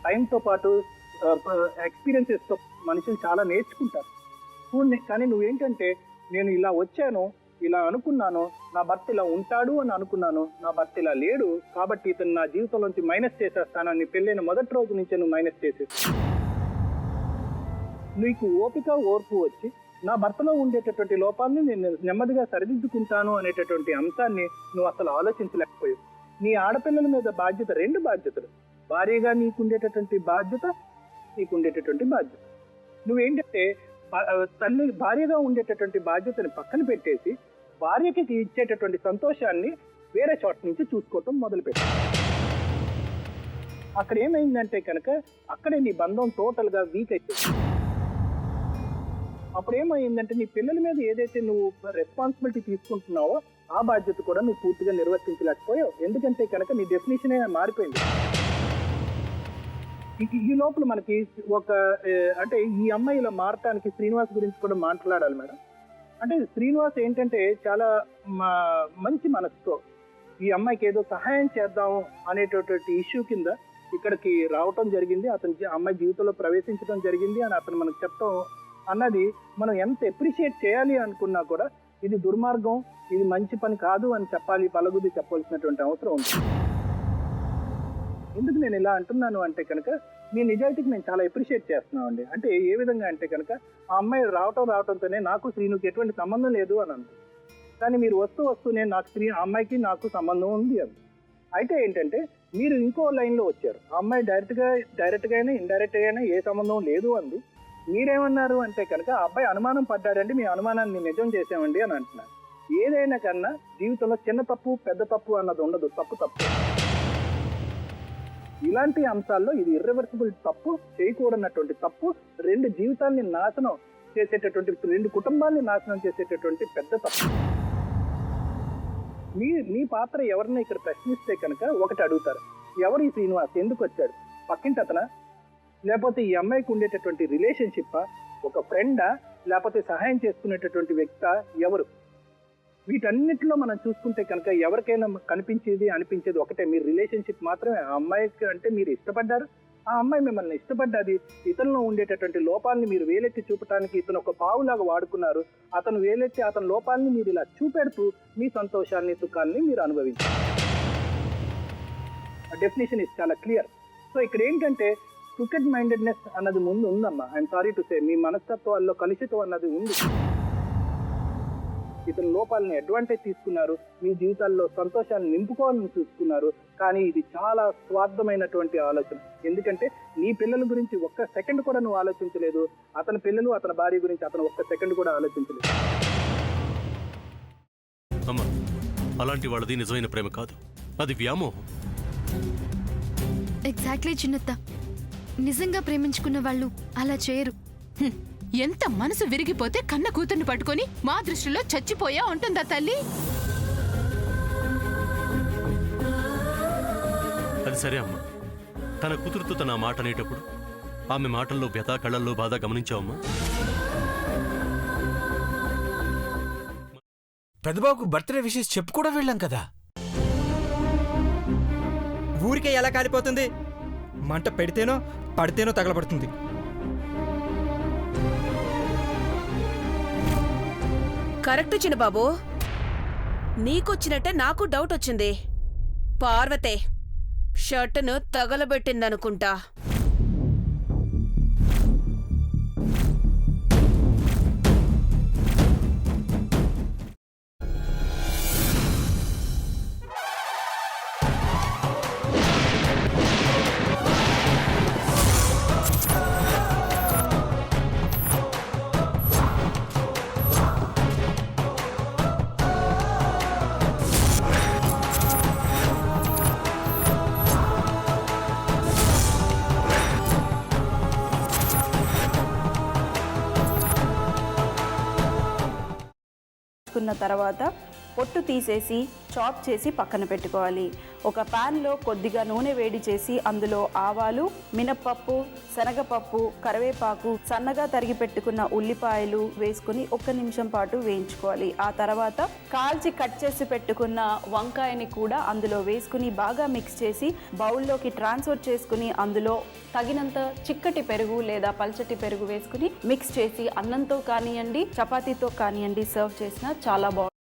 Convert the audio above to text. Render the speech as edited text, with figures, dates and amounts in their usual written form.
టైంతో పాటు ఎక్స్పీరియన్సెస్తో మనుషులు చాలా నేర్చుకుంటారు. కానీ నువ్వేంటంటే నేను ఇలా వచ్చాను, ఇలా అనుకున్నాను, నా భర్త ఇలా ఉంటాడు అని అనుకున్నాను, నా భర్త ఇలా లేడు కాబట్టి ఇతను నా జీవితంలోంచి మైనస్ చేసేస్తానని పెళ్ళైన మొదటి రోజు నుంచే నువ్వు మైనస్ చేసేసి నీకు ఓపిక ఓర్పు వచ్చి నా భర్తలో ఉండేటటువంటి లోపాన్ని నేను నెమ్మదిగా సరిదిద్దుకుంటాను అనేటటువంటి అంశాన్ని నువ్వు అసలు ఆలోచించలేకపోయావు. నీ ఆడపిల్లల మీద బాధ్యత, 2 బాధ్యతలు, భార్యగా నీకుండేటటువంటి బాధ్యత, నీకుండేటటువంటి బాధ్యత. నువ్వేంటంటే తల్లి భార్యగా ఉండేటటువంటి బాధ్యతని పక్కన పెట్టేసి భార్యకి ఇచ్చేటటువంటి సంతోషాన్ని వేరే చోట నుంచి చూసుకోవటం మొదలుపెట్టావు. అక్కడ ఏమైందంటే కనుక అక్కడే నీ బంధం టోటల్గా వీక్ అయిపోయింది. అప్పుడు ఏమైందంటే నీ పిల్లల మీద ఏదైతే నువ్వు రెస్పాన్సిబిలిటీ తీసుకుంటున్నావో ఆ బాధ్యత కూడా నువ్వు పూర్తిగా నిర్వర్తించలేకపోయావు. ఎందుకంటే కనుక నీ డెఫినేషనే మారిపోయింది. ఈ లోపల మనకి అంటే ఈ అమ్మాయి ఇలా మారటానికి శ్రీనివాస్ గురించి కూడా మాట్లాడాలి మేడం. అంటే శ్రీనివాస్ ఏంటంటే చాలా మంచి మనసుతో ఈ అమ్మాయికి ఏదో సహాయం చేద్దాము అనేటటువంటి ఇష్యూ కింద ఇక్కడికి రావటం జరిగింది, అమ్మాయి జీవితంలో ప్రవేశించడం జరిగింది అని అతను మనకు చెప్తాం అన్నది మనం ఎంత అప్రిషియేట్ చేయాలి అనుకున్నా కూడా ఇది దుర్మార్గం, ఇది మంచి పని కాదు అని చెప్పాలి, పలగుది చెప్పాల్సినటువంటి అవసరం ఉంది. ఎందుకు నేను ఇలా అంటున్నాను అంటే కనుక మీ నిజాయితీకి నేను చాలా అప్రిషియేట్ చేస్తున్నాను అండి. అంటే ఏ విధంగా అంటే కనుక ఆ అమ్మాయి రావటంతోనే నాకు శ్రీనుకి ఎటువంటి సంబంధం లేదు అని అంది. కానీ మీరు వస్తూనే నాకు అమ్మాయికి నాకు సంబంధం ఉంది అంది. అయితే ఏంటంటే మీరు ఇంకో లైన్లో వచ్చారు. ఆ అమ్మాయి డైరెక్ట్గా అయినా ఇండైరెక్ట్గా అయినా ఏ సంబంధం లేదు అంది. మీరేమన్నారు అంటే కనుక ఆ అబ్బాయి అనుమానం పడ్డాడండి, మీ అనుమానాన్ని నిజం చేసామండి అని అంటున్నారు. ఏదైనా కన్నా జీవితంలో చిన్న తప్పు పెద్ద తప్పు అన్నది ఉండదు, తప్పు. ఇలాంటి అంశాల్లో ఇది ఇర్రివర్సిబుల్ తప్పు, చేయకూడనటువంటి తప్పు, 2 జీవితాల్ని నాశనం చేసేటటువంటి, 2 కుటుంబాల్ని నాశనం చేసేటటువంటి పెద్ద తప్పు. మీ పాత్ర ఎవరిని ఇక్కడ ప్రశ్నిస్తే కనుక ఒకటి అడుగుతారు, ఎవరు ఈ శ్రీనివాస్, ఎందుకు వచ్చాడు, పక్కింటి అతనా, లేకపోతే ఈ అమ్మాయికి ఉండేటటువంటి రిలేషన్షిప్పా, ఒక ఫ్రెండా, లేకపోతే సహాయం చేసుకునేటటువంటి వ్యక్తా, ఎవరు? వీటన్నిటిలో మనం చూసుకుంటే కనుక ఎవరికైనా అనిపించేది ఒకటే, మీరు రిలేషన్షిప్ మాత్రమే. ఆ అమ్మాయికి అంటే మీరు ఇష్టపడ్డారు, ఆ అమ్మాయి మిమ్మల్ని ఇష్టపడ్డది. ఇతనిలో ఉండేటటువంటి లోపాలని మీరు వేలెత్తి చూపడానికి ఇతను ఒక పావులాగా వాడుకున్నారు. అతను వేలెత్తి అతని లోపాలని మీరు ఇలా చూపెడుతూ మీ సంతోషాన్ని సుఖాన్ని మీరు అనుభవించారు. డెఫినేషన్ ఇస్ చాలా క్లియర్. సో ఇక్కడ ఏంటంటే క్రికెట్ మైండెడ్నెస్ అన్నది ముందు ఉందమ్మా. ఐఎమ్ సారీ టు సే, మీ మనస్తత్వాల్లో కలుషితం అన్నది ఉంది. ఇతని లోపాలని అడ్వాంటేజ్ తీసుకున్నారు, మీ జీవితాల్లో సంతోషాన్ని నింపుకోవాలని చూసుకున్నారు. కానీ ఇది చాలా స్వార్థమైనటువంటి ఆలోచన. ఎందుకంటే నీ పిల్లల గురించి ఒక్క సెకండ్ కూడా నువ్వు ఆలోచించలేదు, అతని పిల్లలు అతని భార్య గురించి అతను ఒక్క సెకండ్ కూడా ఆలోచించలేదు. అమ్మా, అలాంటి వాళ్ళది నిజమైన ప్రేమ కాదు, అది వ్యామోహం. ఎగ్జాక్ట్లీ చిన్నత్త, నిజంగా ప్రేమించుకున్న వాళ్ళు అలా చేయరు. ఎంత మనసు విరిగిపోతే కన్న కూతుర్ని పట్టుకొని మా దృష్టిలో చచ్చిపోయా ఉంటుందా తల్లి? అది సరే అమ్మా, తన కూతురుతో తన మాట అనేటప్పుడు ఆమె మాటల్లో వ్యథ, కళ్ళల్లో బాధ గమనించావమ్మా? పెద్దబాబుకు బర్త్డే విషెస్ చెప్పు కూడా వెళ్ళాం కదా. ఊరికే ఎలా కాలిపోతుంది? మంట పెడితేనో పడితేనో తగలబడుతుంది. కరెక్ట్ చిన్నబాబు, నీకొచ్చినట్టే నాకు డౌట్ వచ్చింది. పార్వతే షర్టును తగలబెట్టిందనుకుంటా. తర్వాత పొట్టు తీసేసి చాప్ చేసి పక్కన పెట్టుకోవాలి. ఒక ప్యాన్లో కొద్దిగా నూనె వేడి చేసి అందులో ఆవాలు, మినప్పప్పు, శనగపప్పు, కరివేపాకు, సన్నగా తరిగి పెట్టుకున్న ఉల్లిపాయలు వేసుకుని 1 నిమిషం పాటు వేయించుకోవాలి. ఆ తర్వాత కాల్చి కట్ చేసి పెట్టుకున్న వంకాయని కూడా అందులో వేసుకుని బాగా మిక్స్ చేసి బౌల్లోకి ట్రాన్స్ఫర్ చేసుకుని అందులో తగినంత చిక్కటి పెరుగు లేదా పల్చటి పెరుగు వేసుకుని మిక్స్ చేసి అన్నంతో కానివ్వండి, చపాతీతో కానివ్వండి సర్వ్ చేసినా చాలా బాగుంటుంది.